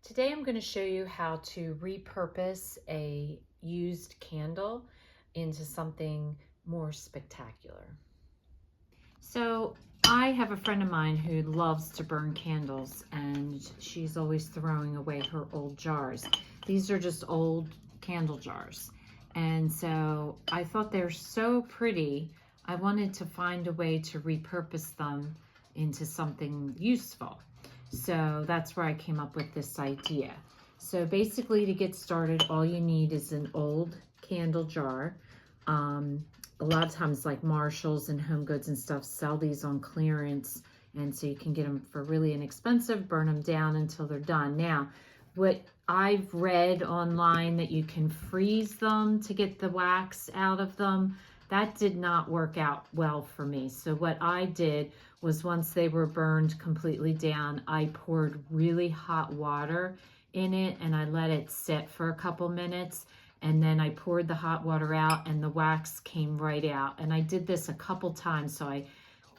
Today I'm going to show you how to repurpose a used candle into something more spectacular. So I have a friend of mine who loves to burn candles, and she's always throwing away her old jars. These are just old candle jars. And so I thought they're so pretty, I wanted to find a way to repurpose them into something useful. So that's where I came up with this idea. So basically, to get started, all you need is an old candle jar. A lot of times like Marshalls and Home Goods and stuff sell these on clearance, and so you can get them for really inexpensive, burn them down until they're done. Now, what I've read online that you can freeze them to get the wax out of them, that did not work out well for me. So what I did was, once they were burned completely down, I poured really hot water in it and I let it sit for a couple minutes, and then I poured the hot water out and the wax came right out. And I did this a couple times. So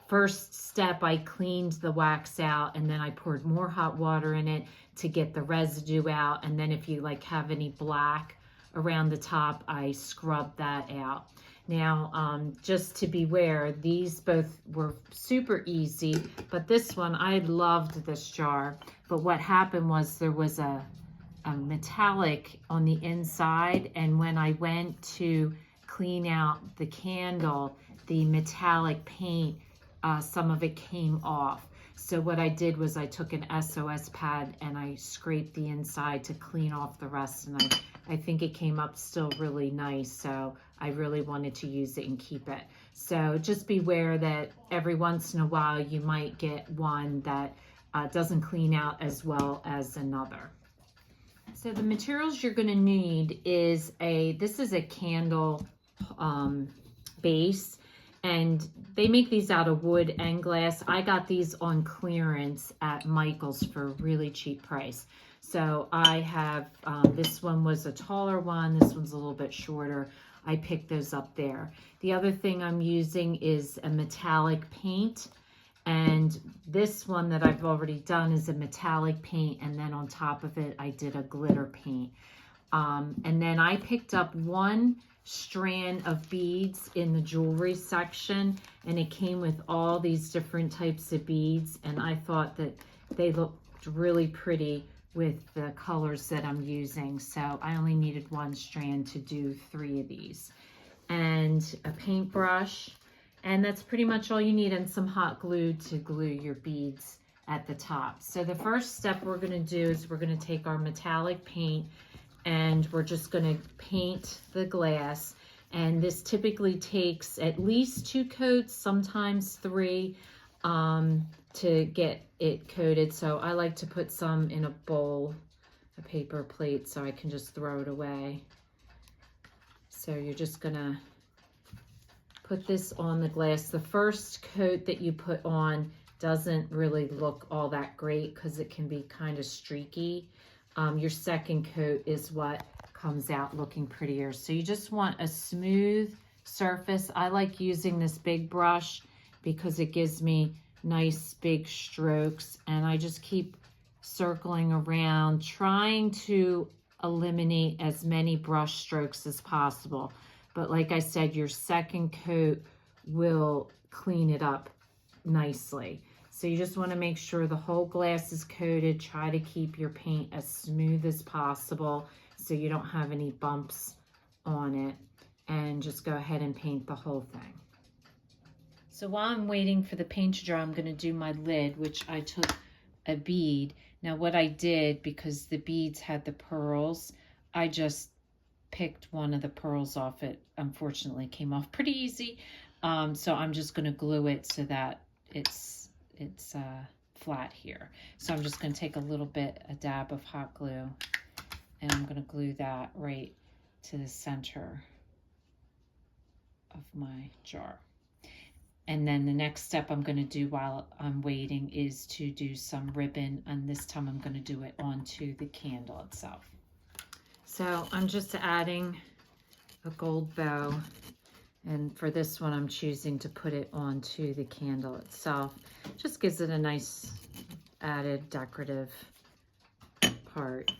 first step, I cleaned the wax out, and then I poured more hot water in it to get the residue out. And then if you have any black around the top, I scrubbed that out. Now, just to beware, these both were super easy, but this one, I loved this jar. But what happened was there was a metallic on the inside, and when I went to clean out the candle, the metallic paint, some of it came off. So what I did was I took an SOS pad and I scraped the inside to clean off the rest, and I think it came up still really nice. So I really wanted to use it and keep it. So just beware that every once in a while you might get one that doesn't clean out as well as another. So the materials you're going to need is this is a candle base, and they make these out of wood and glass. I got these on clearance at Michael's for a really cheap price. So I have, this one was a taller one, this one's a little bit shorter. I picked those up there. The other thing I'm using is a metallic paint. And this one that I've already done is a metallic paint, and then on top of it I did a glitter paint. And then I picked up one strand of beads in the jewelry section, and it came with all these different types of beads, and I thought that they looked really pretty with the colors that I'm using. So I only needed one strand to do 3 of these, and a paintbrush. And that's pretty much all you need, and some hot glue to glue your beads at the top. So the first step we're going to do is we're going to take our metallic paint and we're just going to paint the glass. And this typically takes at least 2 coats, sometimes 3, to get it coated. So I like to put some in a bowl, a paper plate, so I can just throw it away. So you're just going to put this on the glass. The first coat that you put on doesn't really look all that great because it can be kind of streaky. Your second coat is what comes out looking prettier. So you just want a smooth surface. I like using this big brush because it gives me nice big strokes, and I just keep circling around, trying to eliminate as many brush strokes as possible. But like I said, your second coat will clean it up nicely. So you just want to make sure the whole glass is coated. Try to keep your paint as smooth as possible so you don't have any bumps on it. And just go ahead and paint the whole thing. So while I'm waiting for the paint to dry, I'm going to do my lid, which I took a bead. Now what I did, because the beads had the pearls, I just picked one of the pearls off. It unfortunately came off pretty easy. So I'm just going to glue it so that it's flat here. So I'm just going to take a dab of hot glue, and I'm going to glue that right to the center of my jar. And then the next step I'm going to do while I'm waiting is to do some ribbon, and this time I'm going to do it onto the candle itself. So I'm just adding a gold bow, and for this one I'm choosing to put it onto the candle itself. Just gives it a nice added decorative part.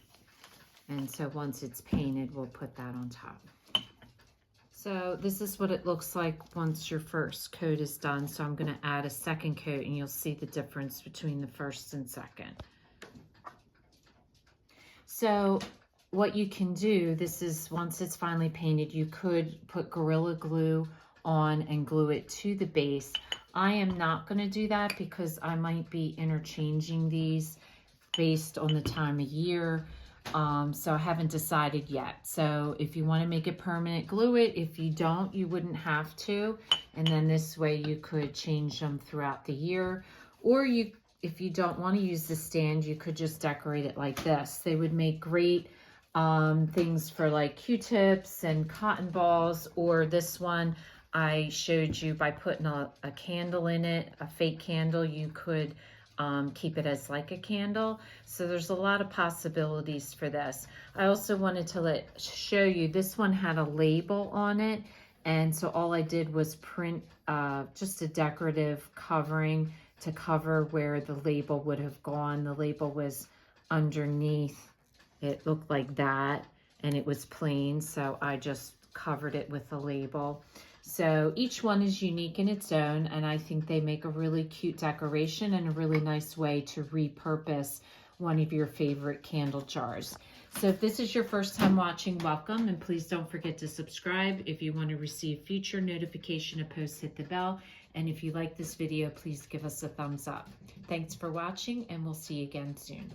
And so once it's painted, we'll put that on top. So this is what it looks like once your first coat is done. So I'm going to add a second coat and you'll see the difference between the first and second. So what you can do, this is once it's finally painted, you could put Gorilla Glue on and glue it to the base. I am not going to do that because I might be interchanging these based on the time of year. So I haven't decided yet. So if you want to make it permanent, glue it. If you don't, you wouldn't have to. And then this way you could change them throughout the year. Or if you don't want to use the stand, you could just decorate it like this. They would make great things for like Q-tips and cotton balls, or this one I showed you by putting a candle in it, a fake candle. You could keep it as like a candle. So there's a lot of possibilities for this. I also wanted to show you, this one had a label on it. And so all I did was print just a decorative covering to cover where the label would have gone. The label was underneath. It looked like that, and it was plain, so I just covered it with a label. So each one is unique in its own, and I think they make a really cute decoration and a really nice way to repurpose one of your favorite candle jars. So if this is your first time watching, welcome, and please don't forget to subscribe. If you want to receive future notification of posts, hit the bell. And if you like this video, please give us a thumbs up. Thanks for watching, and we'll see you again soon.